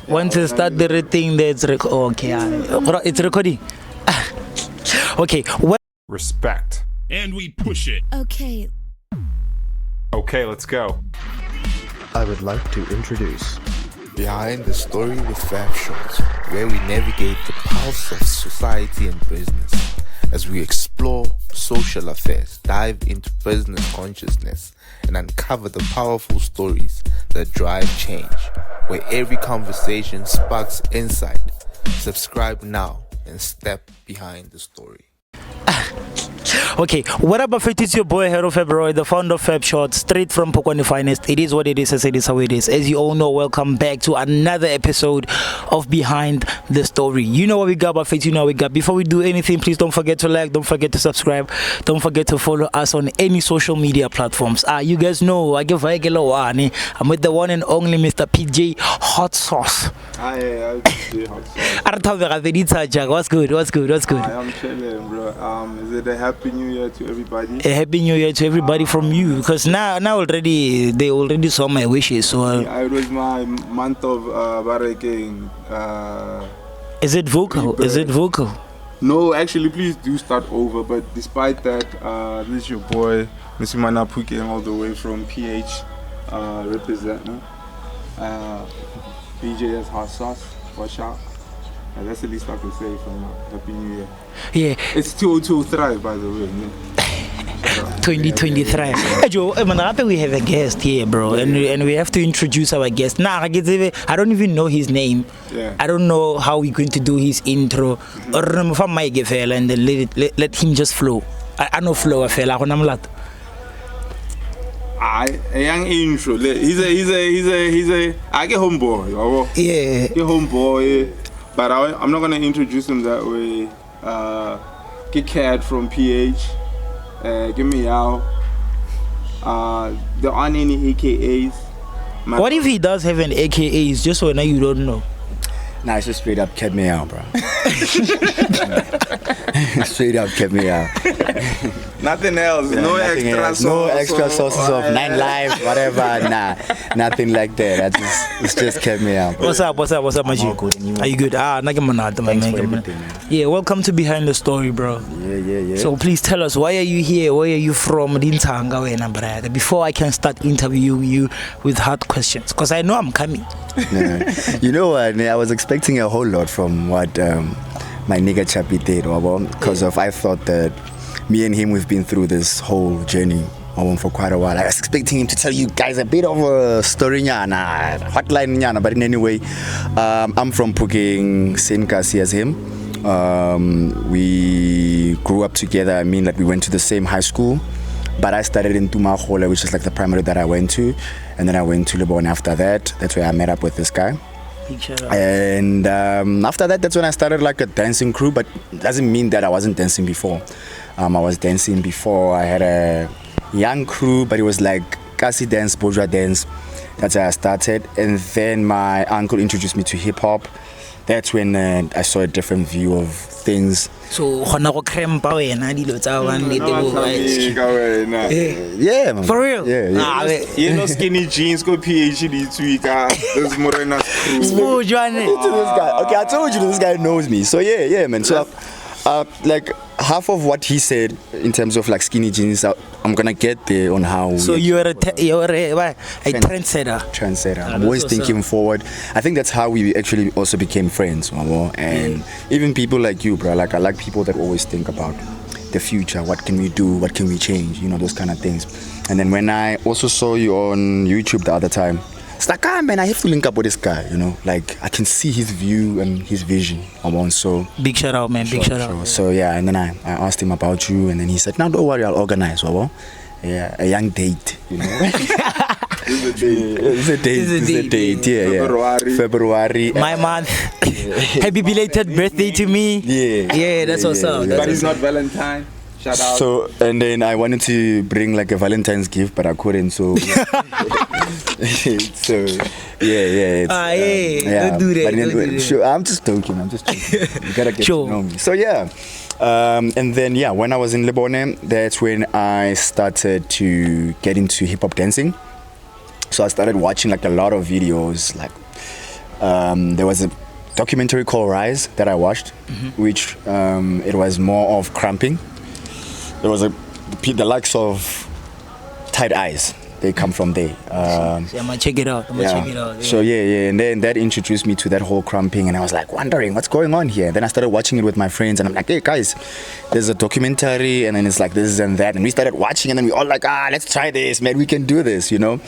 Once you start the thing, that's okay. It's recording. Okay. Respect. And we push it. Okay. Okay, let's go. I would like to introduce Behind the Story with FebShots, where we navigate the pulse of society and business as we explore social affairs, dive into business consciousness, and uncover the powerful stories that drive change, where every conversation sparks insight. Subscribe now and step behind the story. Okay, what up, Buffett? It's your boy, Hero February, the founder of FebShots, straight from Pokwani Finest. It is what it is, as it is how it is. As you all know, welcome back to another episode of Behind the Story. You know what we got, Buffett, you know what we got. Before we do anything, please don't forget to like, don't forget to subscribe, don't forget to follow us on any social media platforms. You guys know, I'm with the one and only Mr. PJ Hot Sauce. Hi, PJ Hot Sauce. What's good? I'm chilling, bro. Is it a happy new year to everybody? A happy new year to everybody from you, because now already they already saw my wishes. So Yeah, it was my month of baraking. is it vocal? Rebirth. Is it vocal? No, actually, please do start over. But despite that, this is your boy, Mr. Manapuke, all the way from PH, representing BJ's Hot Sauce. Watch out. That's the least I can say for now. Happy New Year. Yeah, It's 2023, by the way. 2023. Hey, Joe, we have a guest here, bro, and we have to introduce our guest. I don't even know his name. Yeah. I don't know how we're going to do his intro. Or from my fella, and then let him just flow. I know flow, fella. A young intro. He's a I get homeboy. Yeah. Get homeboy. But I'm not gonna introduce him that way. Get cat from PH. Give me out. There aren't any AKAs. What if he does have an AKA? It's just so now you don't know. Nah, it's just straight up kept me out, bro. Straight up kept me out. Nothing else. Yeah, No nothing extra else. sauce. No extra sauces of Yeah. 9 Live, whatever. Nah, nothing like that. It's just kept me out, bro. What's up, Maji? all good, and you? Are you good? Thanks for everything, man. Yeah, welcome to Behind the Story, bro. Yeah. So please tell us, why are you here? Where are you from? Before I can start interviewing you with hard questions, because I know I'm coming. Nah. You know what? I was expecting a whole lot from what my nigga Chappy did, because I thought that me and him, we've been through this whole journey for quite a while. I was expecting him to tell you guys a bit of a story, hotline, but in any way, I'm from Puking, same Kasi as him. We grew up together. I mean, like we went to the same high school, but I started in Tumahole, which is like the primary that I went to, and then I went to Lebon after that. That's where I met up with this guy. And after that, that's when I started like a dancing crew, but it doesn't mean that I wasn't dancing before. I was dancing before. I had a young crew, but it was like Kasi dance, bourgeois dance. That's how I started. And then my uncle introduced me to hip hop. That's when I saw a different view of things. So, Yeah, man. for real? Yeah. You know, skinny jeans, go PhD tweak. This Morena's crew. Smooth, Johnny. To this guy. Okay, I told you this guy knows me. So yeah, man. So like half of what he said in terms of like skinny jeans, I'm gonna get there on how. So you're a trendsetter. I'm always thinking forward. I think that's how we actually also became friends, Mamo. And even people like you, bro. Like I like people that always think about the future. What can we do? What can we change? You know, those kind of things. And then when I also saw you on YouTube the other time, it's like, man, I have to link up with this guy, you know, like I can see his view and his vision. So big shout out, man. Big shout out. So yeah, and then I asked him about you, and then he said, "No, don't worry, I'll organize." Yeah, a young date, you know. It's a date. Yeah. February. My month. Happy belated birthday to me. Yeah, that's what's up. But it's not Valentine. Shout out. So, and then I wanted to bring like a Valentine's gift, but I couldn't. So, so yeah. Don't do that. Sure, I'm just joking. You gotta get to know me. So yeah. And then when I was in Lebanon, that's when I started to get into hip hop dancing. So I started watching like a lot of videos, like There was a documentary called Rise that I watched, which it was more of cramping. There was the likes of Tight Eyes. They come from there. I'm gonna check it out. Yeah. So yeah, and then that introduced me to that whole cramping, and I was like wondering what's going on here. Then I started watching it with my friends, and I'm like, hey guys, there's a documentary, and then it's like this and that, and we started watching, and then we all like, let's try this, man, we can do this, And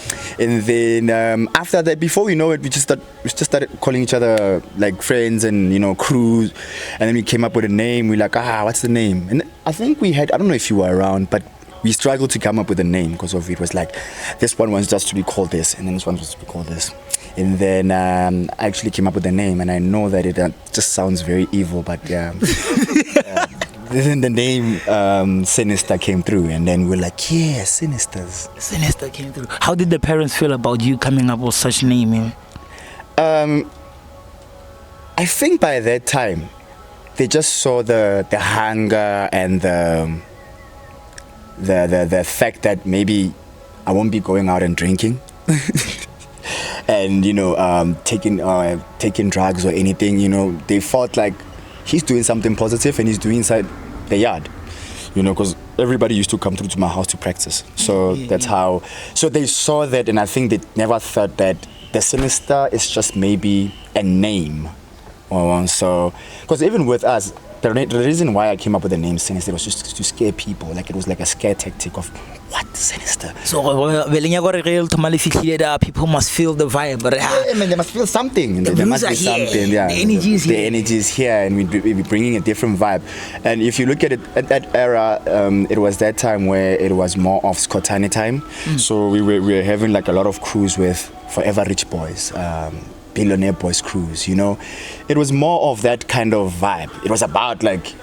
then after that, before we know it, we just started calling each other like friends and crews, and then we came up with a name. We're like, what's the name? And I think we had, I don't know if you were around, but we struggled to come up with a name because of it was like this one was just to be called this, and then this one was to be called this. And then I actually came up with a name, and I know that it just sounds very evil, but then the name Sinister came through, and then we're like, yeah, Sinisters. Sinister came through. How did the parents feel about you coming up with such name? I think by that time they just saw the hunger and the fact that maybe I won't be going out and drinking and taking drugs or anything. They felt like he's doing something positive and he's doing inside the yard, because everybody used to come through to my house to practice. So that's how. So they saw that, and I think they never thought that the Sinister is just maybe a name. So because even with us, the reason why I came up with the name Sinister was just to scare people. Like it was like a scare tactic of what Sinister. So people must feel the vibe. Yeah, man, they must feel something. There must be something. Yeah, the energy is here. The energy is here, and we're bringing a different vibe. And if you look at it at that era, it was that time where it was more of Skotani time. So we were having like a lot of crews with Forever Rich Boys. Billionaire Boys crews, It was more of that kind of vibe. It was about like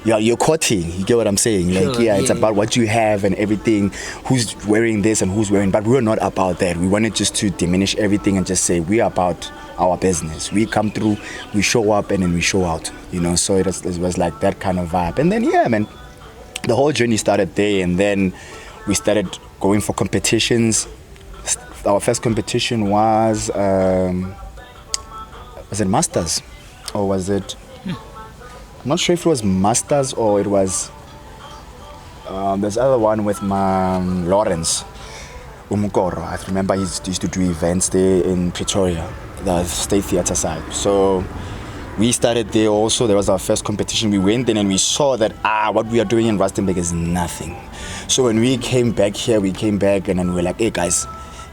you're courting, you get what I'm saying? Like it's about what you have and everything, who's wearing this and who's wearing, but we were not about that. We wanted just to diminish everything and just say we're about our business. We come through, we show up, and then we show out, So it was like that kind of vibe. And then man, the whole journey started there, and then we started going for competitions. Our first competition was it Masters? Or was it... I'm not sure if it was Masters or it was... there's other one with Lawrence Umukoro. I remember he used to do events there in Pretoria, the State Theatre side. So we started there also. There was our first competition. We went in and we saw that what we are doing in Rustenburg is nothing. So when we came back here, and then we were like, hey guys,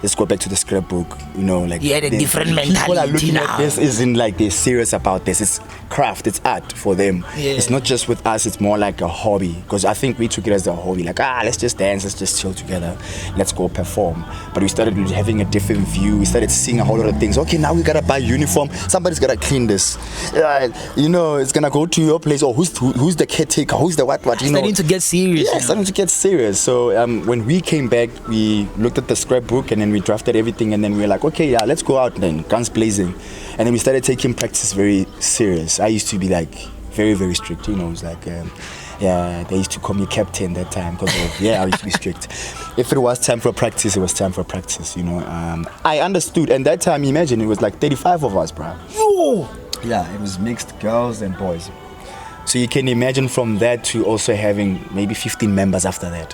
let's go back to the scrapbook. You had a different mentality. People are looking at this isn't like they're serious about this. It's craft, it's art for them. Yeah. It's not just with us, it's more like a hobby. Because I think we took it as a hobby, like let's just dance, let's just chill together, let's go perform. But we started having a different view. We started seeing a whole lot of things. Okay, now we gotta buy uniform. Somebody's gotta clean this. It's gonna go to your place. Or who's the caretaker? Who's the what? Starting to get serious. Yeah, starting to get serious. So when we came back, we looked at the scrapbook and then we drafted everything, and then we were like, okay, let's go out then, guns blazing. And then we started taking practice very serious. I used to be like very, very strict, it's like they used to call me captain that time because I used to be strict. If it was time for practice, it was time for practice, I understood, and that time, imagine, it was like 35 of us, bro. Oh! Yeah, it was mixed girls and boys. So you can imagine from that to also having maybe 15 members after that.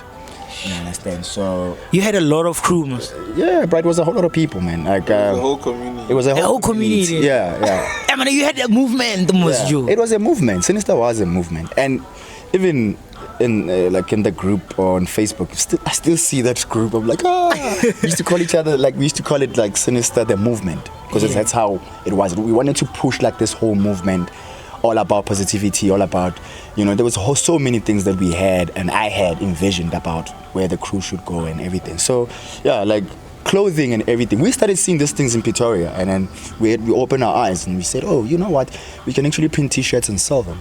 You understand? So you had a lot of crews. Yeah, but it was a whole lot of people, man. Like the whole community. It was a whole community. Yeah. I mean, you had a movement, It was a movement. Sinister was a movement, and even in the group on Facebook, I still see that group. I'm like, we used to call each other we used to call it like Sinister the movement, because that's how it was. We wanted to push like this whole movement. All about positivity, all about, there was so many things that we had and I had envisioned about where the crew should go and everything. So, like clothing and everything. We started seeing these things in Pretoria, and then we opened our eyes and we said, oh, you know what? We can actually print T-shirts and sell them.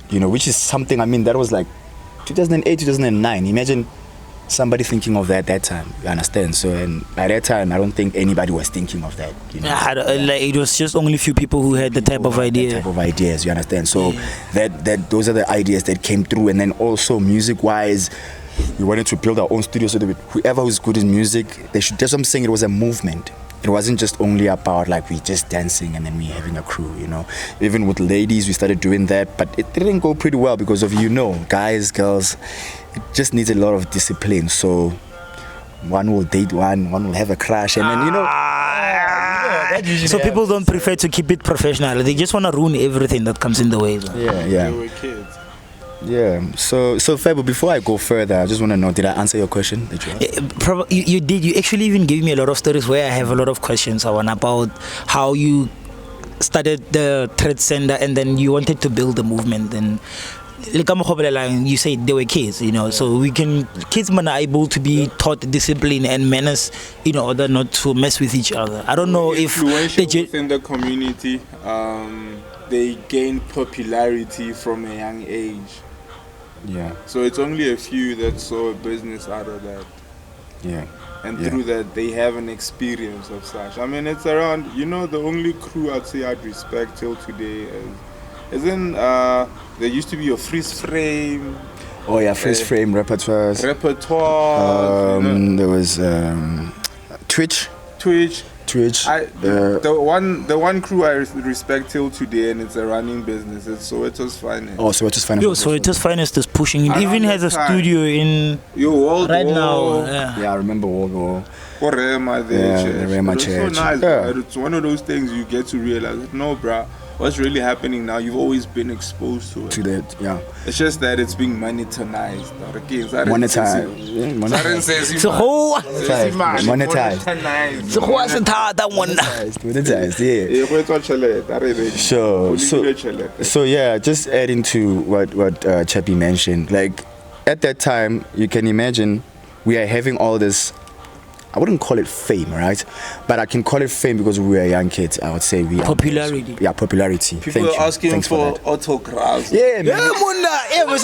Which is something, that was like 2008, 2009. Imagine somebody thinking of that time, you understand? So, and by that time, I don't think anybody was thinking of that. It was just only few people who had the type of ideas, you understand? So that those are the ideas that came through. And then also music-wise, we wanted to build our own studio so that whoever was good in music, that's what I'm saying, it was a movement. it wasn't just only about like we just dancing and then we having a crew, you know. Even with ladies, we started doing that, but it didn't go pretty well because of, you know, guys, girls, it just needs a lot of discipline. So one will date one will have a crush, and then, you know. So people don't prefer to keep it professional. They just want to ruin everything that comes in the way. Yeah. We were kids. Yeah. So Febo, before I go further, I just want to know, did I answer your question that you asked? You did. You actually even gave me a lot of stories where I have a lot of questions about how you started the Trade Center and then you wanted to build the movement. And you said they were kids, you know, so kids are able to be taught discipline and manners in order not to mess with each other. I don't know if within the community, they gain popularity from a young age. Yeah. So it's only a few that saw a business out of that. Yeah. And through that, they have an experience of such. I mean, it's around, you know, the only crew I'd say I'd respect till today isn't there used to be a freeze frame. Oh yeah, freeze frame repertoires. There was Twitch. The one crew I respect till today, and it's a running business. It's Soweto's Finest. Oh, Soweto's Finest. Yo, Soweto's Finest is pushing. It even has a studio in World right War. now. Yeah, I remember World War. For Rema there, the Rema it's Church. so nice, Yeah. bro. It's one of those things you get to realize. No, bruh, what's really happening now? You've always been exposed to it. To that, yeah. It's just that it's being monetized. Monetized. So whole Monetized, yeah. So yeah, just adding to what Chappie mentioned. Like at that time, you can imagine we are having all this. I wouldn't call it fame, right? But I can call it fame because we were young kids. I would say we are popularity. Yeah, popularity. People are asking for autographs. Yeah, man. It was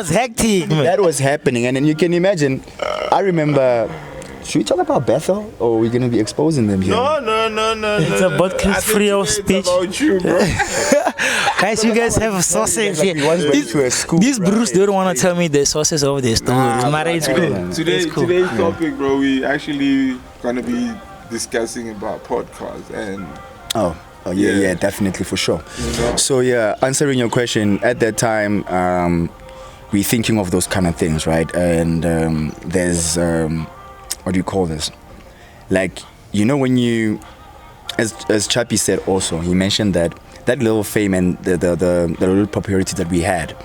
hectic, man. That was happening, and then you can imagine. I remember. Should we talk about Bethel, or are we gonna be exposing them here? No. It's about Chris Freo's speech. About you, bro. Guys, you guys have sources here. These Bruce don't want to tell me the sources of this story. It's cool. Today's topic, bro, we actually gonna be discussing about podcasts and. Oh yeah, definitely for sure. So yeah, answering your question, at that time, we're thinking of those kind of things, right? And there's what do you call this? Like, you know, when you, as Chappie said also, he mentioned that little fame and the little popularity that we had,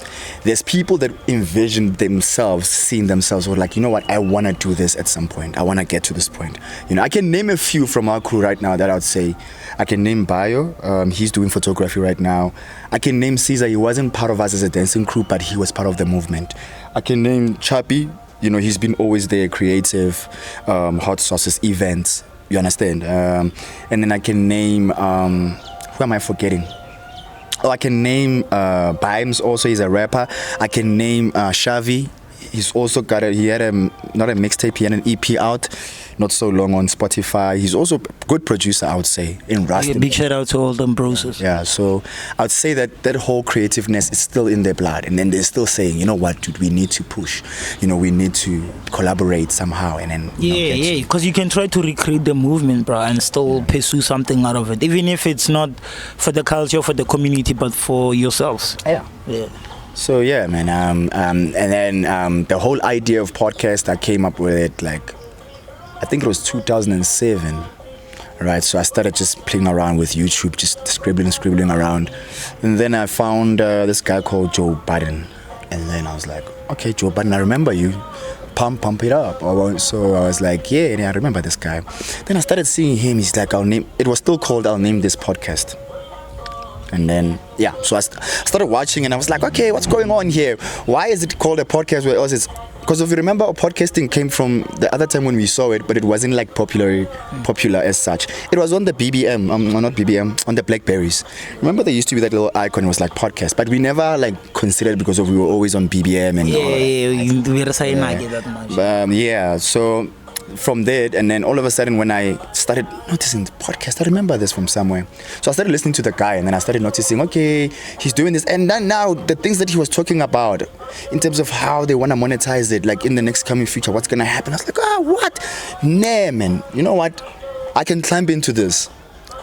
there's people that envision themselves, seeing themselves, or like, you know what, I want to do this at some point. I want to get to this point. You know, I can name a few from our crew right now that I would say. I can name Bayo. He's doing photography right now. I can name Caesar. He wasn't part of us as a dancing crew, but he was part of the movement. I can name Chappie. You know, he's been always there, creative, hot sauces, events. You understand? And then I can name, who am I forgetting? Oh, I can name Bimes also, he's a rapper. I can name Shavi. He's also got he had not a mixtape, he had an EP out not so long on Spotify. He's also a good producer, I would say, in Rust. Big shout out to all them broses. Yeah, so I'd say that whole creativeness is still in their blood, and then they're still saying, you know what, dude, we need to push. You know, we need to collaborate somehow, and then because you can try to recreate the movement, bro, and still pursue something out of it, even if it's not for the culture, for the community, but for yourselves. Yeah. So yeah, man. And then the whole idea of podcast, I came up with it like, I think it was 2007, right? So I started just playing around with YouTube, just scribbling around. And then I found this guy called Joe Budden. And then I was like, okay, Joe Budden, I remember you. Pump it up. So I was like, yeah, I remember this guy. Then I started seeing him. He's like, it was still called I'll Name This Podcast. And then, yeah, so I started watching and I was like, okay, what's going on here? Why is it called a podcast where else it's... Because if you remember, podcasting came from the other time when we saw it, but it wasn't like popular as such. It was on the BBM, not BBM, on the Blackberries. Remember there used to be that little icon, it was like podcast, but we never like considered because we were always on BBM and we were saying that much. Yeah, so from there, and then all of a sudden when I started noticing the podcast, I remember this from somewhere. So I started listening to the guy, and then I started noticing, okay, he's doing this, and then now the things that he was talking about in terms of how they want to monetize it, like in the next coming future, what's gonna happen. I was like, what? Nah, man. You know what? I can climb into this.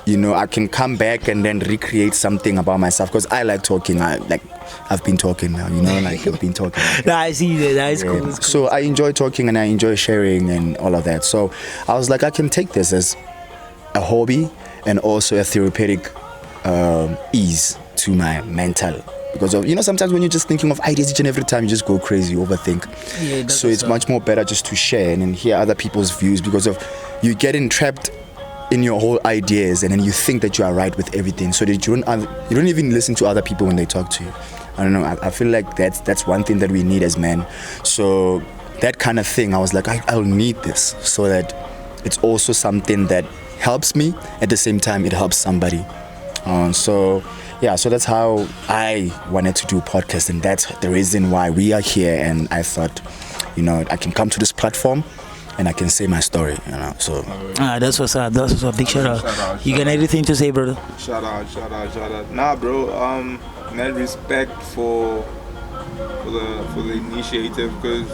You know, I can come back and then recreate something about myself because I like talking. I've been talking now, you know, like I've been talking. Nah, I see that. That is cool. It's cool. So I enjoy talking and I enjoy sharing and all of that. So I was like, I can take this as a hobby and also a therapeutic ease to my mental. Because of, you know, sometimes when you're just thinking of ideas each and every time, you just go crazy, you overthink. Yeah, so it's much more better just to share and then hear other people's views because of you getting trapped in your whole ideas and then you think that you are right with everything, so that you don't even listen to other people when they talk to you. I don't know. I feel like that's one thing that we need as men. So that kind of thing, I was like, I'll need this so that it's also something that helps me at the same time it helps somebody. So that's how I wanted to do podcast, and that's the reason why we are here. And I thought, you know, I can come to this platform and I can say my story, you know. So that's what's up. That's what's up. Big shout out. You got anything to say, brother? Shout out. Nah, bro. Net respect for the initiative, because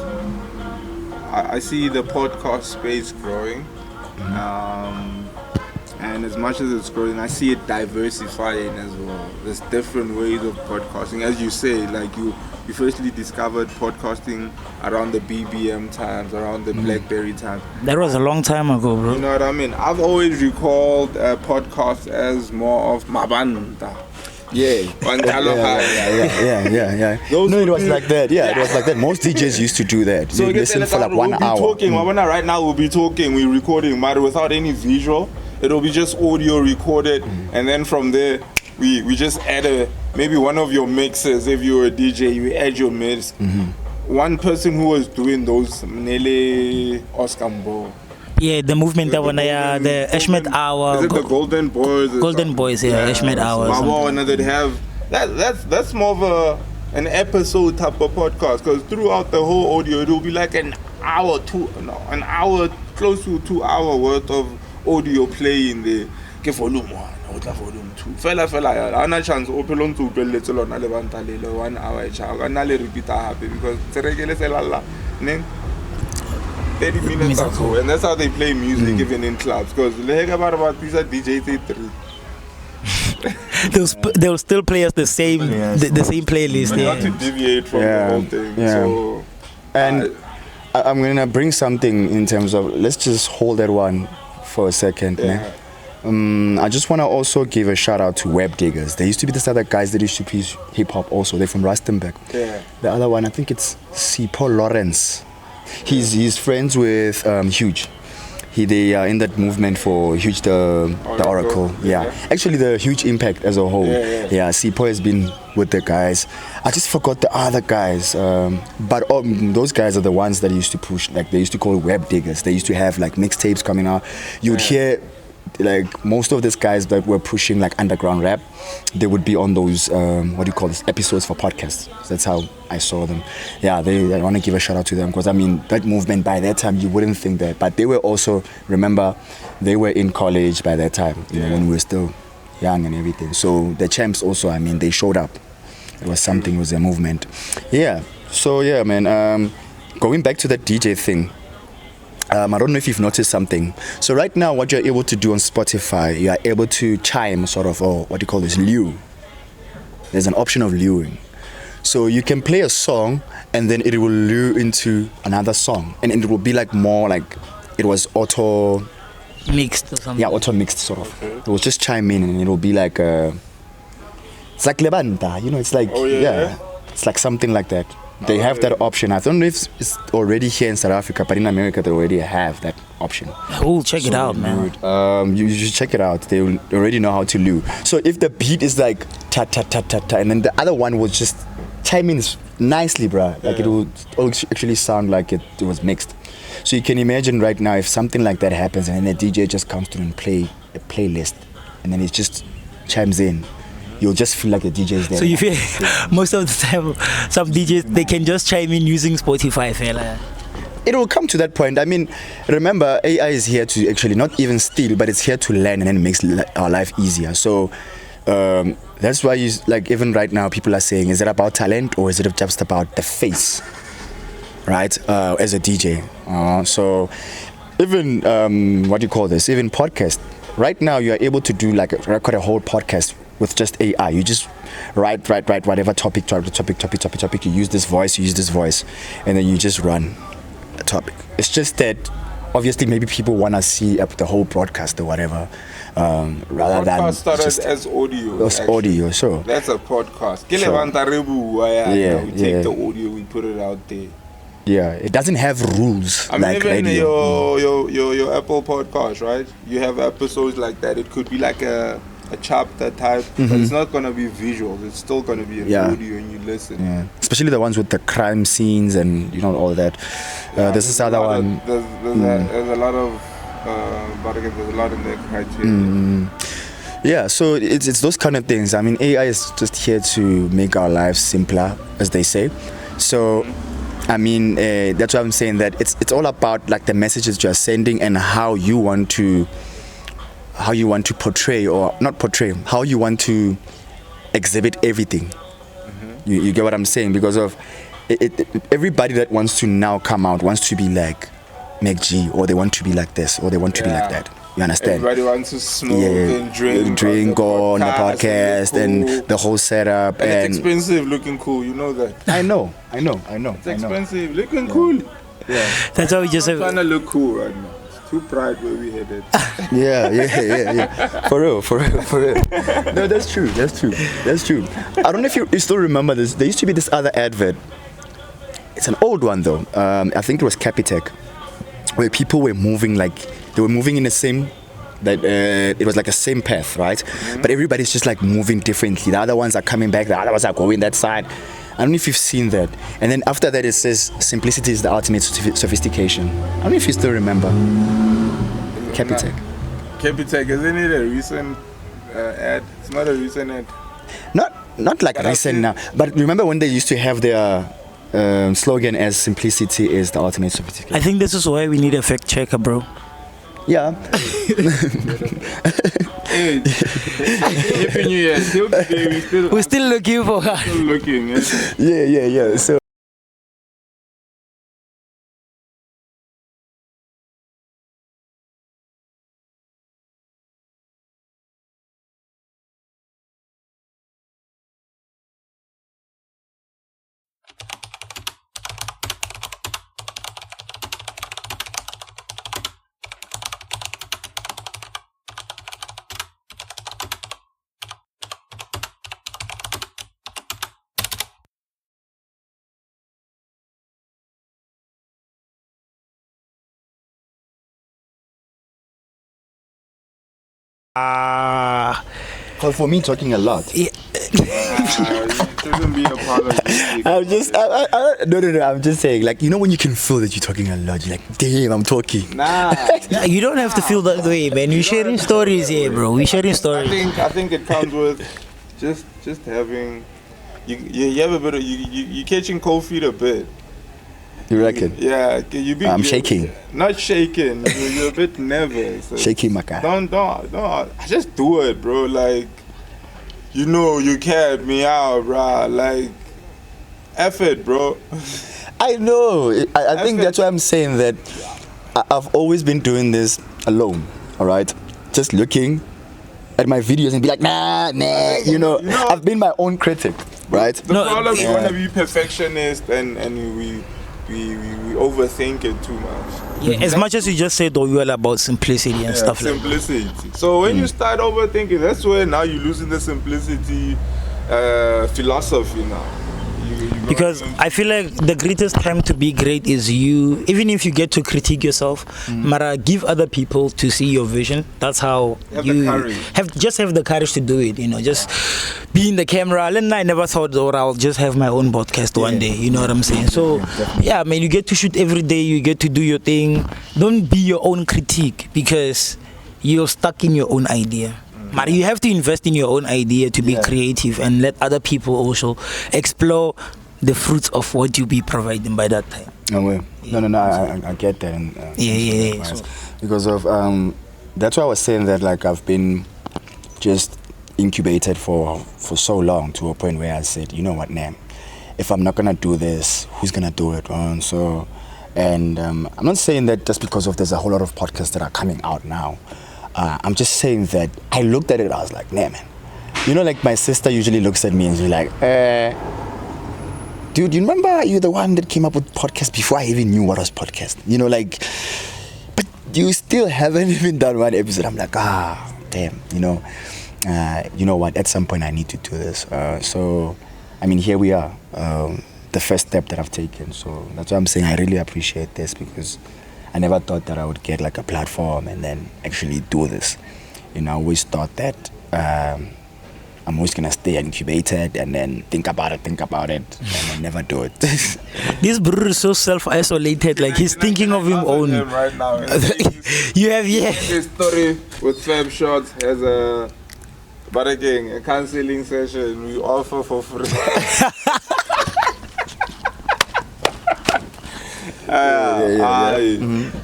I see the podcast space growing. And as much as it's growing, I see it diversifying as well. There's different ways of podcasting. As you say, like you firstly discovered podcasting around the BBM times, around the BlackBerry times. That was a long time ago, bro. You know what I mean? I've always recalled podcasts as more of mabanda. Yeah. Yeah. No, it was like that. Yeah, it was like that. Most DJs used to do that. So you listen for like 1 hour. Talking, right now we'll be talking, we're recording, but without any visual. It'll be just audio recorded, and then from there we just add maybe one of your mixes. If you're a DJ, you add your mix. One person who was doing those, Nele Oskambo. Yeah, the movement that one, the Ashmed Hour. Is it the Golden Boys? Golden Boys, yeah, Ashmed Hour. They'd have that's more of an episode type of podcast, because throughout the whole audio it'll be like an hour, close to 2 hour worth of audio playing there. Ke volume 1 or volume 2 fela ana chance o phela ntse o tlweletse lona le banta le 1 hour e cha kana le repeater happy, because tserekele selala ne 30 minutes ago, and that's how they play music even in clubs, because these are DJs 3 they'll still play us the same the same playlist. You have to deviate from the whole thing. So and I'm gonna bring something in terms of, let's just hold that one for a second. I just want to also give a shout out to Web Diggers. There used to be this other guys that used to play hip hop also. They're from Rustenburg. The other one, I think it's Paul Lawrence. He's friends with Huge. They are in that movement for Huge, the Oracle. Yeah, actually the Huge Impact as a whole. Sipo has been with the guys. I just forgot the other guys, but those guys are the ones that used to push, like they used to call Web Diggers. They used to have like mixtapes coming out. You would hear like most of these guys that were pushing like underground rap, they would be on those episodes for podcasts. So that's how I saw them. I want to give a shout out to them, because I mean that movement by that time you wouldn't think that, but they were also, remember, they were in college by that time, you know, when we were still young and everything. So the champs also, I mean, they showed up. It was something, it was a movement. So man, going back to that DJ thing, I don't know if you've noticed something. So right now, what you're able to do on Spotify, you are able to chime sort of, or what do you call this, lure. There's an option of luring. So you can play a song and then it will lure into another song. And it will be like more like it was auto mixed or something. Yeah, auto mixed sort of. It will just chime in and it will be like it's like Levanta, you know, it's like, it's like something like that. They have that option. I don't know if it's already here in South Africa, but in America they already have that option. Oh, check it out, man. You should check it out. They already know how to lure. So if the beat is like ta ta ta ta ta, and then the other one will just chime in nicely, bruh. Like it will actually sound like it was mixed. So you can imagine right now if something like that happens and then the DJ just comes through and play a playlist, and then it just chimes in. You'll just feel like the DJ is there. So you feel most of the time, some DJs, they can just chime in using Spotify, fella. It will come to that point. I mean, remember, AI is here to actually not even steal, but it's here to learn and then it makes our life easier. So that's why like even right now, people are saying, is it about talent or is it just about the face, right? As a DJ. So even what do you call this? Even podcast. Right now, you are able to do like record a whole podcast with just AI. You just write whatever topic. You use this voice, and then you just run a topic. It's just that obviously maybe people want to see the whole broadcast or whatever, rather than podcast started just as audio. as audio. So That's a podcast. Sure. We take yeah. the audio, we put it out there. yeah, it doesn't have rules I mean, like even radio. your Apple podcast, right? You have episodes like that. It could be like a chapter type, but it's not gonna be visual. It's still gonna be an Yeah. audio, and you listen. Yeah, especially the ones with the crime scenes and all that. This is other one. There's a lot of, but again, there's a lot in the criteria. Yeah, so it's those kind of things. I mean, AI is just here to make our lives simpler, as they say. So, I mean, that's why I'm saying that it's all about like the messages you're sending and how you want to portray, or not portray, how you want to exhibit everything. You get what I'm saying? Because of everybody that wants to now come out wants to be like Meg G, or they want to be like this, or they want to be like that. You understand? Everybody wants to smoke and drink on the podcast and cool. the whole setup. And it's expensive looking cool, you know that. I know. It's expensive looking cool. Yeah. That's why we just have. Trying to look cool right now. It's too pride where we headed. Yeah. For real. No, that's true. I don't know if you still remember this. There used to be this other advert. It's an old one though. I think it was Capitec, where people were moving they were moving in the same, that it was like a same path, right? But everybody's just like moving differently. The other ones are coming back, the other ones are going that side. I don't know if you've seen that. And then after that it says simplicity is the ultimate sophistication. I don't know if you still remember Capitec. Capitec, isn't it a recent ad? It's not a recent ad. Not like recent now, but remember when they used to have their slogan as simplicity is the ultimate sophistication? I think this is why we need a fact checker, bro. Yeah. Hey, Happy New Year. Still today, We're still looking for her. still looking. Yeah. So call for me talking a lot. It shouldn't be a part of this. I'm just, no. I'm just saying, like, when you can feel that you're talking a lot, you're like, damn, I'm talking. Nah. Nah, you don't have to feel that way, man. We're sharing stories here, bro. We're sharing stories. I think it comes with just having you have a bit of you catching cold feet a bit. You reckon? Yeah, I'm shaking. Not shaking. You're a bit nervous. Shaking my guy. Don't. Just do it, bro. Like, you carried me out, bro. Like, F it, bro. I know. I think that's why I'm saying that I've always been doing this alone. All right, just looking at my videos and be like, nah. I've been my own critic, right? The problem we want to be perfectionist and we overthink it too much. Yeah, as much as you just said, though, you're all about simplicity and stuff like that. Simplicity. So when you start overthinking, that's where now you're losing the simplicity philosophy now. Because I feel like the greatest time to be great is you, even if you get to critique yourself, Mara, give other people to see your vision. That's how Have you the courage. have the courage to do it. Just be in the camera. And I never thought, or I'll just have my own podcast one day. You know what I'm saying? So yeah, man, you get to shoot every day. You get to do your thing. Don't be your own critique because you're stuck in your own idea. But you have to invest in your own idea to be creative and let other people also explore the fruits of what you be providing by that time. No, I get that. And, Yeah. So, because of that's why I was saying that, like, I've been just incubated for so long to a point where I said, you know what, Nam, if I'm not gonna do this, who's gonna do it? So And I'm not saying that just because of there's a whole lot of podcasts that are coming out now. I'm just saying that I looked at it, I was like, nah, man. You know, like my sister usually looks at me and she's like, dude, you remember you're the one that came up with podcast before I even knew what was podcast? You know, like, but you still haven't even done one episode. I'm like, damn, you know what, at some point I need to do this. So, I mean, here we are, the first step that I've taken. So that's why I'm saying I really appreciate this, because I never thought that I would get like a platform and then actually do this. You know, I always thought that I'm always gonna stay incubated and then think about it, and then never do it. This brother is so self-isolated, like he's thinking of him own. Right now. You have, yeah. His story with FebShots has a, but again, a counseling session we offer for free.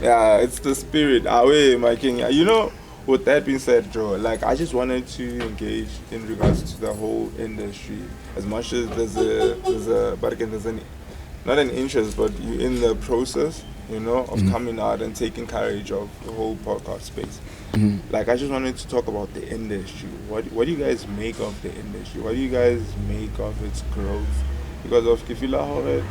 Yeah, it's the spirit. Away, my king. You know, with that being said, Joe, like I just wanted to engage in regards to the whole industry. As much as but again, not an interest, but you in the process, you know, of coming out and taking courage of the whole podcast space. Like I just wanted to talk about the industry. What do you guys make of the industry? What do you guys make of its growth? Because of Kifila Hore,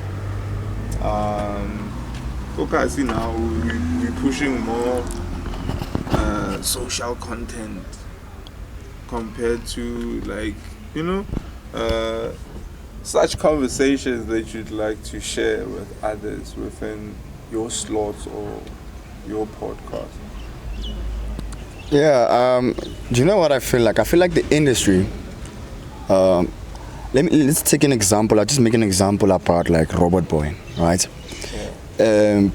see now we're pushing more social content compared to, like, you know, such conversations that you'd like to share with others within your slots or your podcast. Yeah, do you know what I feel like? I feel like the industry, let's take an example. I'll just make an example about like Robot Boy, right?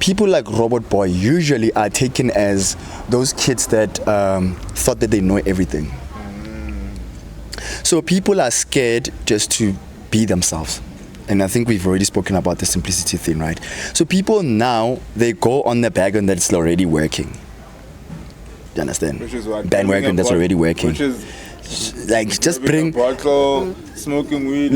People like Robot Boy usually are taken as those kids that thought that they know everything. So people are scared just to be themselves. And I think we've already spoken about the simplicity thing, right? So people now, they go on the wagon that's already working. You understand? Which is what? Bandwagon that's already working. Which is like just bring a bottle, smoking weed,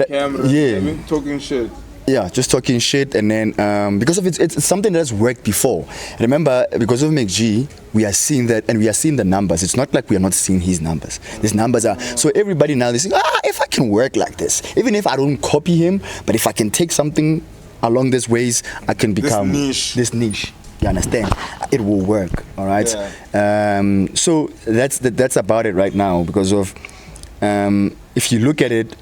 camera, talking shit. Yeah, just talking shit, and then because of it's something that's worked before. Remember, because of McG, we are seeing that, and we are seeing the numbers. It's not like we are not seeing his numbers. These numbers are, so everybody now, they say, if I can work like this, even if I don't copy him, but if I can take something along these ways, I can become this niche. You understand? It will work. All right. Yeah. So that's about it right now, because of if you look at it.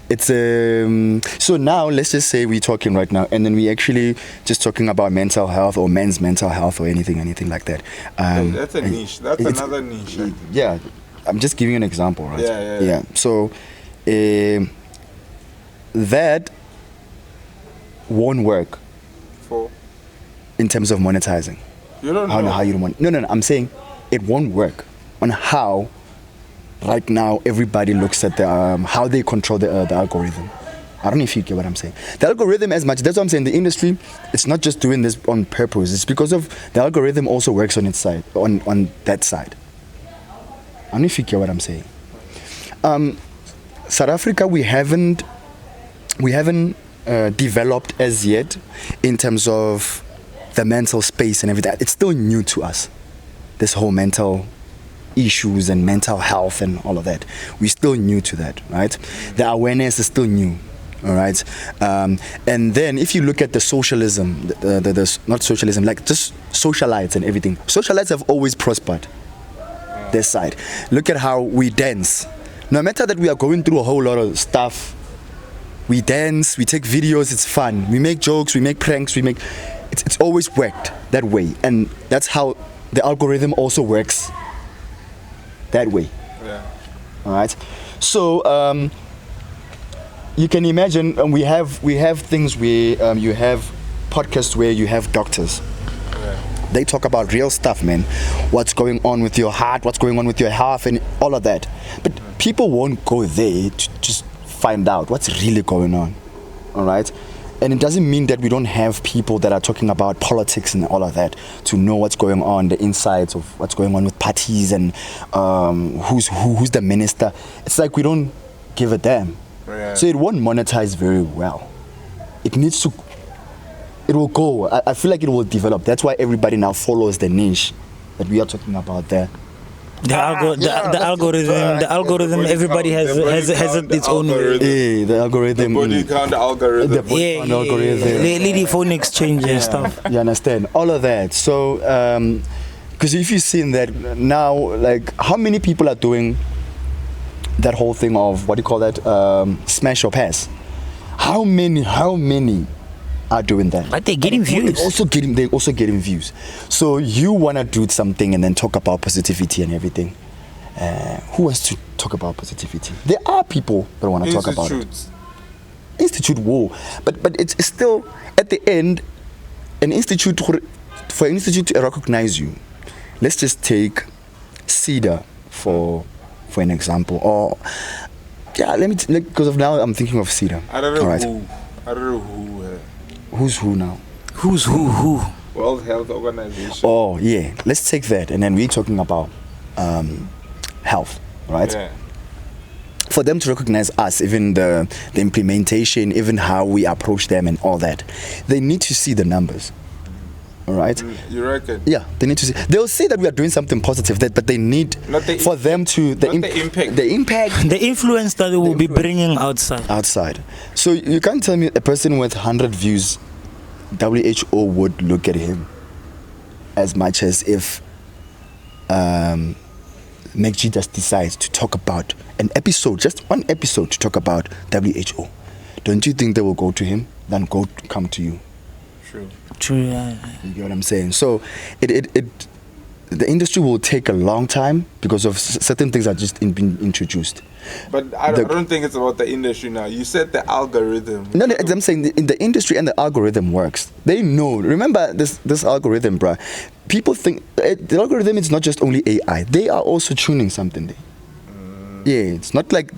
It's so now let's just say we're talking right now, and then we actually just talking about mental health or men's mental health or anything like that. That's a niche. That's another niche. Yeah, I'm just giving you an example, right? Yeah. So that won't work for in terms of monetizing. You don't know. I don't know how you want. No. I'm saying it won't work on how. Right now, everybody looks at the how they control the algorithm. I don't know if you get what I'm saying. The algorithm, as much, that's what I'm saying, the industry, it's not just doing this on purpose. It's because of the algorithm also works on its side, on that side. I don't know if you get what I'm saying. South Africa, we haven't developed as yet in terms of the mental space and everything. It's still new to us, this whole mental issues and mental health and all of that. We're still new to that, right? The awareness is still new, all right? And then if you look at the socialism, the not socialism, like just socialites and everything. Socialites have always prospered this side. Look at how we dance. No matter that we are going through a whole lot of stuff, we dance, we take videos, it's fun. We make jokes, we make pranks, it's always worked that way. And that's how the algorithm also works that way. Yeah. All right. So you can imagine, we have things where you have podcasts where you have doctors. Yeah. They talk about real stuff, man. What's going on with your heart? What's going on with your health and all of that. But people won't go there to just find out what's really going on. All right. And it doesn't mean that we don't have people that are talking about politics and all of that to know what's going on, the insights of what's going on with parties and who's the minister. It's like we don't give a damn. Yeah. So it won't monetize very well. It needs to it will go. I feel like it will develop. That's why everybody now follows the niche that we are talking about there. The algorithm. Everybody has its own. The algorithm. Body count algorithm. The body count algorithm. Lady phone exchange and stuff. You understand all of that. So, because if you've seen that now, like how many people are doing that whole thing of what do you call that? Smash or pass. How many are doing that? But they're getting views. They're also getting views. So you wanna do something and then talk about positivity and everything. Who wants to talk about positivity? There are people that want to talk about it. Institute, whoa. But it's still at the end, for an institute to recognize you. Let's just take CEDA for an example, or because of now I'm thinking of CEDA. I don't know who. Who's who now? Who's who? World Health Organization. Oh yeah, let's take that, and then we're talking about health, right? Yeah. For them to recognize us, even the implementation, even how we approach them and all that, they need to see the numbers. All right. You reckon? Yeah, they need to see. They'll say that we are doing something positive, but they need for them to the impact, the influence that they will be bringing outside. So you can't tell me a person with 100 views, WHO would look at him as much as if MacG just decides to talk about an episode, just one episode to talk about WHO. Don't you think they will go to him than come to you? True. Yeah. You get what I'm saying? So the industry will take a long time because of certain things are just being introduced. But I don't think it's about the industry now. You said the algorithm. No, I'm saying in the industry and the algorithm works. They know. Remember this algorithm, bruh. People think the algorithm is not just only AI. They are also tuning something there. Yeah, it's not like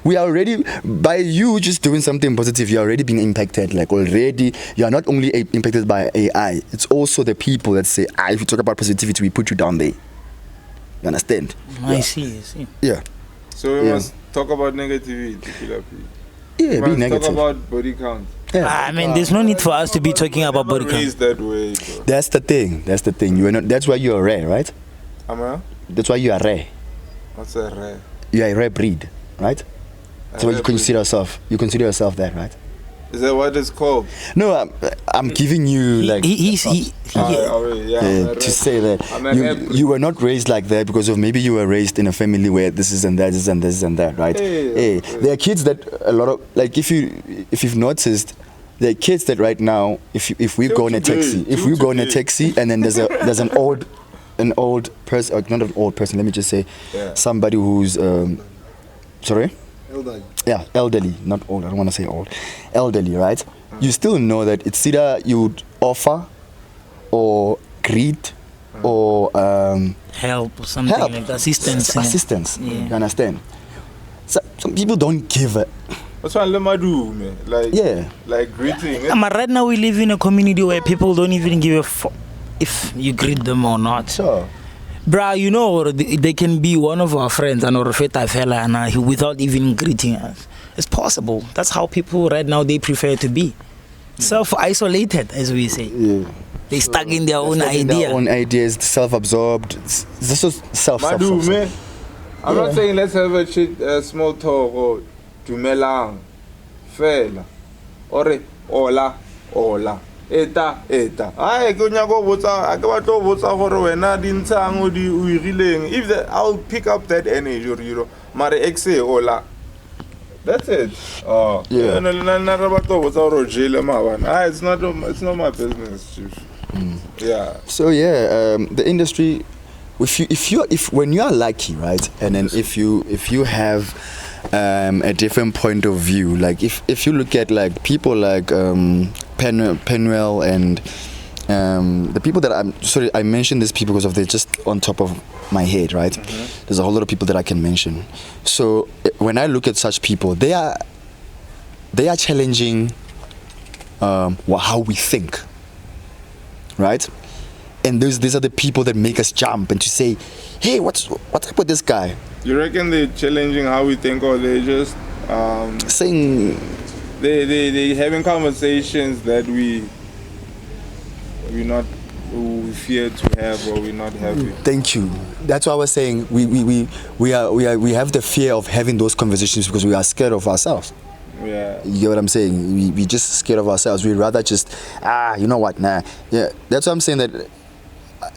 we are already, by you just doing something positive, you're already being impacted. Like already, you're not only impacted by AI, it's also the people that say, if you talk about positivity, we put you down there. You understand? I see. Yeah. So we must talk about negativity. Yeah, be negative. Talk about body count. Yeah. I mean, there's no need for us to be talking about body count. That way, bro. That's the thing. You are not. That's why you are rare, right? That's why you are rare. What's a rare? You are a rare breed, right? So you consider yourself that, right? Is that what it's called? No, I'm giving you like to say that you were not raised like that because of maybe you were raised in a family where this is and that is and this and that, right? Hey, there are kids that a lot of like if you've noticed, there are kids that right now if we go in a taxi and then there's an old person, not an old person, let me just say somebody who's elderly. Yeah, elderly, not old. I don't want to say old. Elderly, right? You still know that it's either you would offer or greet or help or something like that. Assistance. Yeah. You understand? So, some people don't give it. That's what I do, man. Like greeting. But right now we live in a community where people don't even give a fuck if you greet them or not. Sure. Bruh, you know, they can be one of our friends and without even greeting us. It's possible. That's how people right now, they prefer to be. Self-isolated, as we say. Yeah. They stuck in their own idea. Their own ideas, self-absorbed. This is self. Man. I'm not saying let's have a small talk or dumelang, fela, or ola. Eta. Ai go nyago botsa a ka batlo botsa gore wena dintshang o di o irileng. If I'll pick up that energy or mare exe ola. That's it. Oh. Yeah. Na ra batlo botsa gore jele mabana. It's not my business, chief. Yeah. So the industry if when you are lucky, right? And then if you have a different point of view, like if you look at like people like Penwell and the people that I mentioned these people because they're just on top of my head, right? Mm-hmm. There's a whole lot of people that I can mention. So when I look at such people, they are challenging how we think, right? And these are the people that make us jump and to say, hey, what's up with this guy? You reckon they're challenging how we think, or they just saying they having conversations that we fear to have or we're not having. Thank you. That's why I was saying we have the fear of having those conversations because we are scared of ourselves. Yeah. You get what I'm saying? We just scared of ourselves. We'd rather just, you know what, nah. Yeah, that's why I'm saying that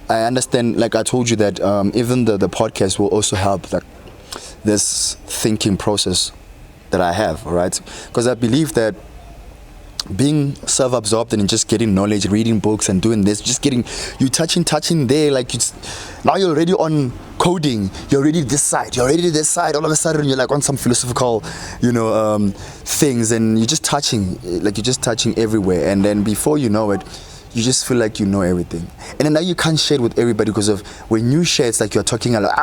I understand, like I told you that even the podcast will also help like this thinking process that I have, all right? Because I believe that being self-absorbed and just getting knowledge, reading books and doing this, just getting, you touching there, like now you're already on coding, you're already this side, all of a sudden you're like on some philosophical, things, and you're just touching everywhere, and then before you know it, you just feel like you know everything, and then now you can't share it with everybody because of when you share, it's like you're talking like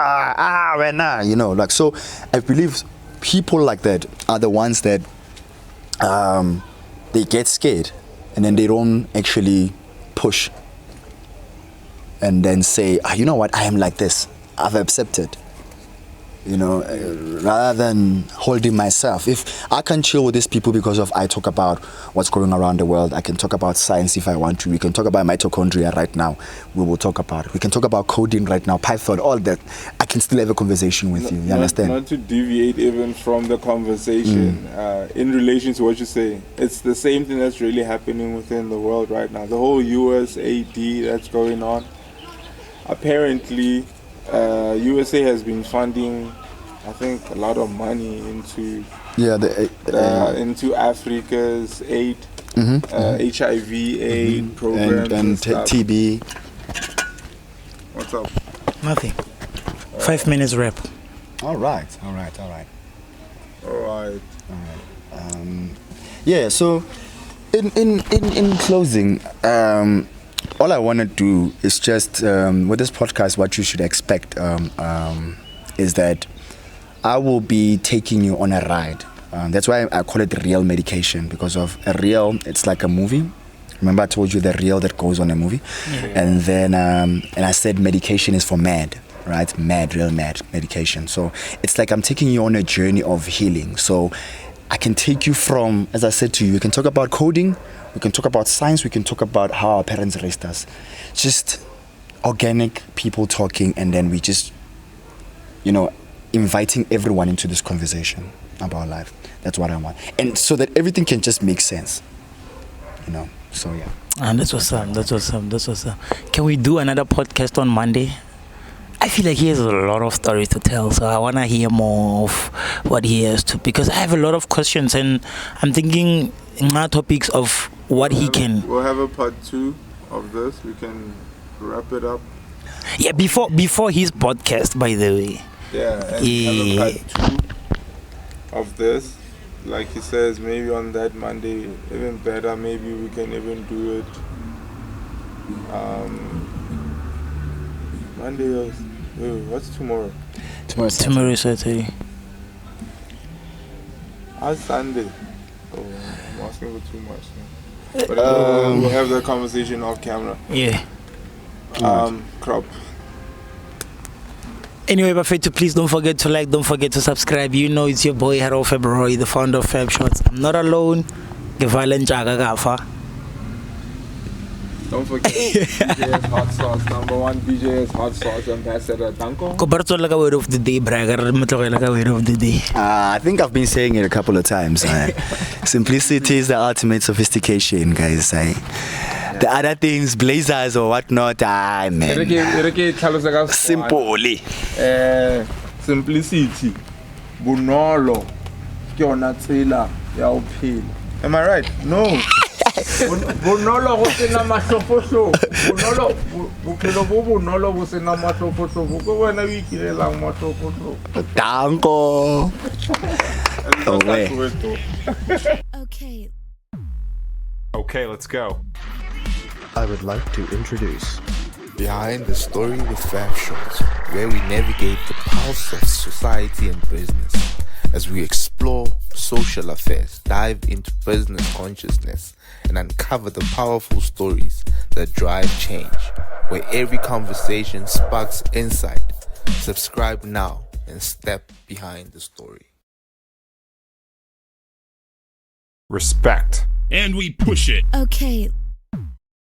like. So I believe people like that are the ones that they get scared and then they don't actually push and then say, you know what, I am like this, I've accepted, rather than holding myself. If I can chill with these people because of I talk about what's going around the world, I can talk about science if I want to, we can talk about mitochondria right now, we will talk about it, we can talk about coding right now, Python, all that, I can still have a conversation with you understand? Not to deviate even from the conversation, in relation to what you say, it's the same thing that's really happening within the world right now. The whole USAID that's going on, apparently USA has been funding, I think, a lot of money into into Africa's aid, HIV aid programs and TB. What's up? Nothing. 5 minutes wrap. All right. Yeah. So, in closing, all I want to do is just with this podcast, what you should expect is that I will be taking you on a ride. That's why I call it real medication, because of a reel, it's like a movie. Remember I told you the reel that goes on a movie? Yeah. And then and I said medication is for mad, right? Real mad medication. So it's like I'm taking you on a journey of healing. So I can take you from, as I said to you, we can talk about coding, we can talk about science, we can talk about how our parents raised us. Just organic people talking, and then we just, inviting everyone into this conversation about life. That's what I want. And so that everything can just make sense. So yeah. And that's what's up. Can we do another podcast on Monday? I feel like he has a lot of stories to tell, so I want to hear more of what he has to, because I have a lot of questions and I'm thinking topics of what he can. We'll have a part 2 of this. We can wrap it up. Yeah, before his podcast, by the way. Yeah, and have a part 2 of this. Like he says, maybe on that Monday, even better, maybe we can even do it. Monday or what's tomorrow? Tomorrow is Saturday. How's Sunday? Oh, I'm asking for too much. But we'll have that conversation off camera. Yeah. Crop. Anyway, Bafetu, please don't forget to like, don't forget to subscribe. It's your boy Hero February, the founder of FebShots. I'm not alone. Don't forget BJ's Hot Sauce, #1 BJ's Hot Sauce Ambassador. Danko. Word of the day, bragger. Word of the day. I think I've been saying it a couple of times. Simplicity is the ultimate sophistication, guys. The other things, blazers or whatnot, man. Simply. Simplicity. Bonolo. Am I right? No. Bonolo go sena mahlofosho. Bonolo go sena mahlofosho. Go wena o ikirelang mahlofosho. Danko. Okay, let's go. I would like to introduce Behind the Story with FebShots, where we navigate the pulse of society and business as we explore social affairs, dive into business consciousness, and uncover the powerful stories that drive change, where every conversation sparks insight. Subscribe now and step behind the story. Respect. And we push it. Okay,